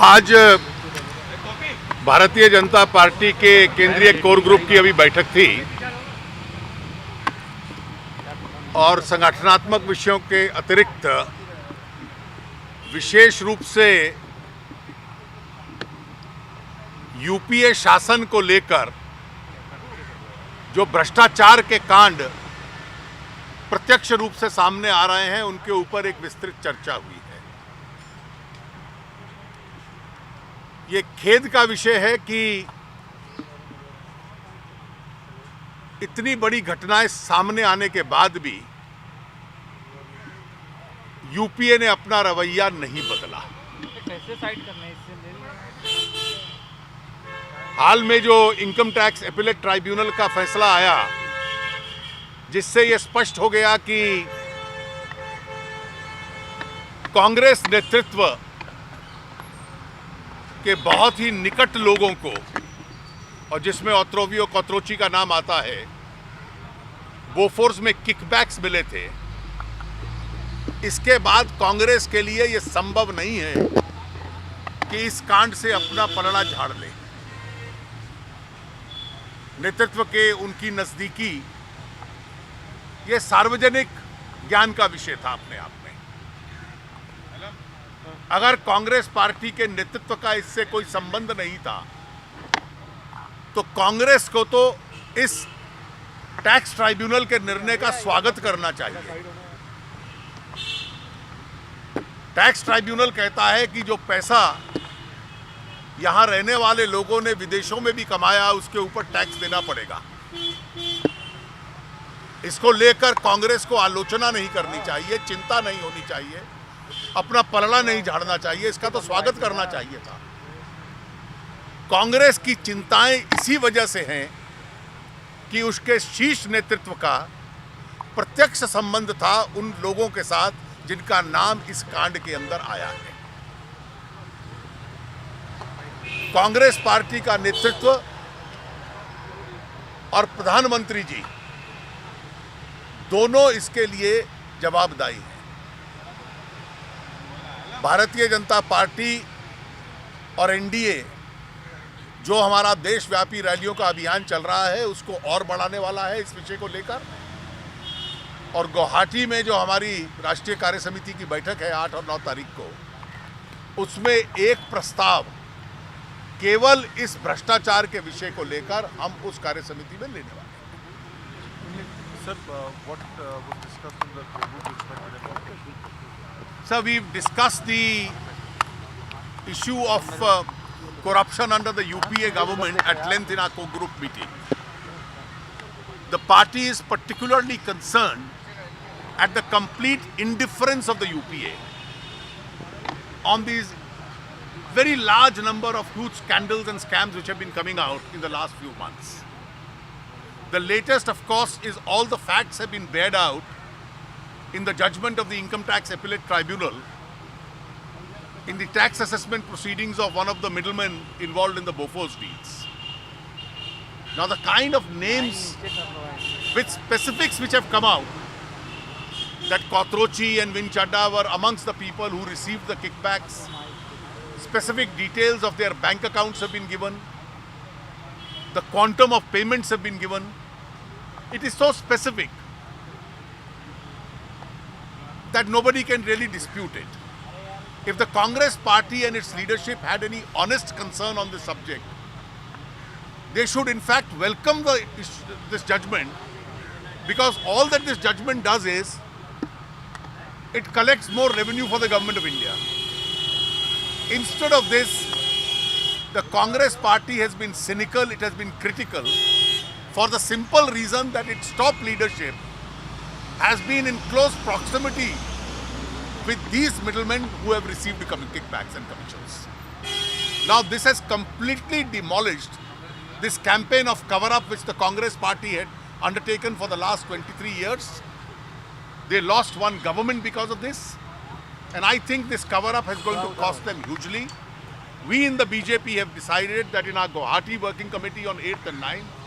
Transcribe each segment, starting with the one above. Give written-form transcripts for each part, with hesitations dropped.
आज भारतीय जनता पार्टी के केंद्रीय कोर ग्रुप की अभी बैठक थी और संगठनात्मक विषयों के अतिरिक्त विशेष रूप से यूपीए शासन को लेकर जो भ्रष्टाचार के कांड प्रत्यक्ष रूप से सामने आ रहे हैं उनके ऊपर एक विस्तृत चर्चा हुई है। ये खेद का विषय है कि इतनी बड़ी घटनाएं सामने आने के बाद भी यूपीए ने अपना रवैया नहीं बदला। कैसे साइड करना है इससे? हाल में जो इनकम टैक्स एपिलेट ट्राइब्यूनल का फैसला आया, जिससे यह स्पष्ट हो गया कि कांग्रेस नेतृत्व के बहुत ही निकट लोगों को, और जिसमें ओत्रोवियो कोत्रोची का नाम आता है, बोफोर्स में किकबैक्स मिले थे। इसके बाद कांग्रेस के लिए यह संभव नहीं है कि इस कांड से अपना पलड़ा झाड़ ले। नेतृत्व के उनकी नजदीकी यह सार्वजनिक ज्ञान का विषय था अपने आप में। अगर कांग्रेस पार्टी के नेतृत्व का इससे कोई संबंध नहीं था तो कांग्रेस को तो इस टैक्स ट्राइब्यूनल के निर्णय का स्वागत करना चाहिए। टैक्स ट्राइब्यूनल कहता है कि जो पैसा यहां रहने वाले लोगों ने विदेशों में भी कमाया उसके ऊपर टैक्स देना पड़ेगा। इसको लेकर कांग्रेस को आलोचना नहीं करनी चाहिए, चिंता नहीं होनी चाहिए, अपना पलड़ा नहीं झाड़ना चाहिए, इसका तो स्वागत करना चाहिए था। कांग्रेस की चिंताएं इसी वजह से हैं कि उसके शीर्ष नेतृत्व का प्रत्यक्ष संबंध था उन लोगों के साथ जिनका नाम इस कांड के अंदर आया है। कांग्रेस पार्टी का नेतृत्व और प्रधानमंत्री जी दोनों इसके लिए जवाबदारी हैं। भारतीय जनता पार्टी और एनडीए जो हमारा देशव्यापी रैलियों का अभियान चल रहा है उसको और बढ़ाने वाला है इस विषय को लेकर। और गुवाहाटी में जो हमारी राष्ट्रीय कार्य समिति की बैठक है 8 और 9 तारीख को, उसमें एक प्रस्ताव केवल इस भ्रष्टाचार के विषय को लेकर हम उस कार्य समिति में लेने वाले हैं। Sir, what was discussed in the group discussion? Sir, we've discussed the issue of corruption under the UPA government at length in our co-group meeting. The party is particularly concerned at the complete indifference of the UPA on these very large number of huge scandals and scams which have been coming out in the last few months. The latest, of course, is all the facts have been bared out in the judgment of the Income Tax Appellate Tribunal in the tax assessment proceedings of one of the middlemen involved in the Bofors deals. Now, the kind of names with specifics which have come out, that Kotrochi and Vin Chadda were amongst the people who received the kickbacks, specific details of their bank accounts have been given, the quantum of payments have been given. It is so specific that nobody can really dispute it. If the Congress party and its leadership had any honest concern on this subject, they should in fact welcome this judgment, because all that this judgment does is it collects more revenue for the government of India. Instead of this, the Congress party has been cynical, it has been critical, for the simple reason that its top leadership has been in close proximity with these middlemen who have received kickbacks and commissions. Now this has completely demolished this campaign of cover-up which the Congress party had undertaken for the last 23 years. They lost one government because of this, and I think this cover-up is going to cost them hugely. We in the BJP have decided that in our Guwahati working committee on 8th and 9th,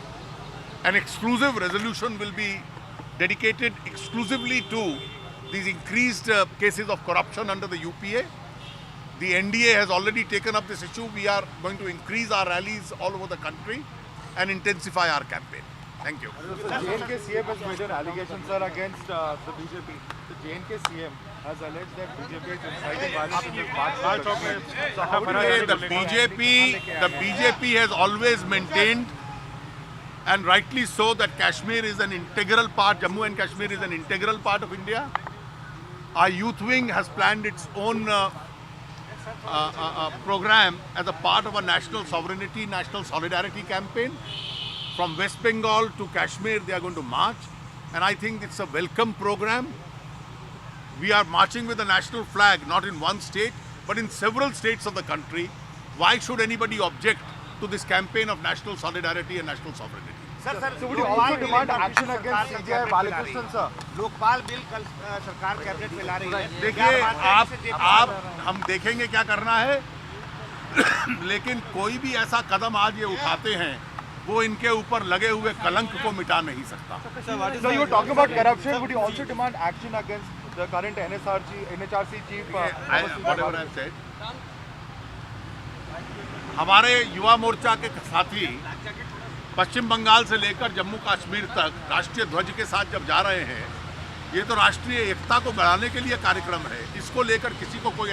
an exclusive resolution will be dedicated exclusively to these increased cases of corruption under the UPA. The NDA has already taken up this issue. We are going to increase our rallies all over the country and intensify our campaign. Thank you. The J&K CM has made an allegation, sir, against the BJP. The J&K CM has alleged that BJP is inciting violence in this March. So how do you The BJP has always maintained, and rightly so, that Kashmir is an integral part, Jammu and Kashmir is an integral part of India. Our youth wing has planned its own program as a part of a national sovereignty, national solidarity campaign. From West Bengal to Kashmir, they are going to march, and I think it's a welcome program. We are marching with the national flag, not in one state, but in several states of the country. Why should anybody object to this campaign of national solidarity and national sovereignty? So would you also demand action against CJI Balakrishnan, sir? Lokpal bill कल सरकार cabinet में ला रही है। देखिए, आप हम देखेंगे क्या करना है, लेकिन कोई भी ऐसा कदम आज ये उठाते हैं वो इनके ऊपर लगे हुए कलंक को मिटा नहीं सकता। So you were talking about corruption. Would you also demand action against the current NHRC chief? Whatever I said. हमारे युवा मोर्चा के साथी पश्चिम बंगाल से लेकर जम्मू कश्मीर तक राष्ट्रीय ध्वज के साथ जब जा रहे हैं, ये तो राष्ट्रीय एकता को बढ़ाने के लिए कार्यक्रम है। इसको लेकर किसी को कोई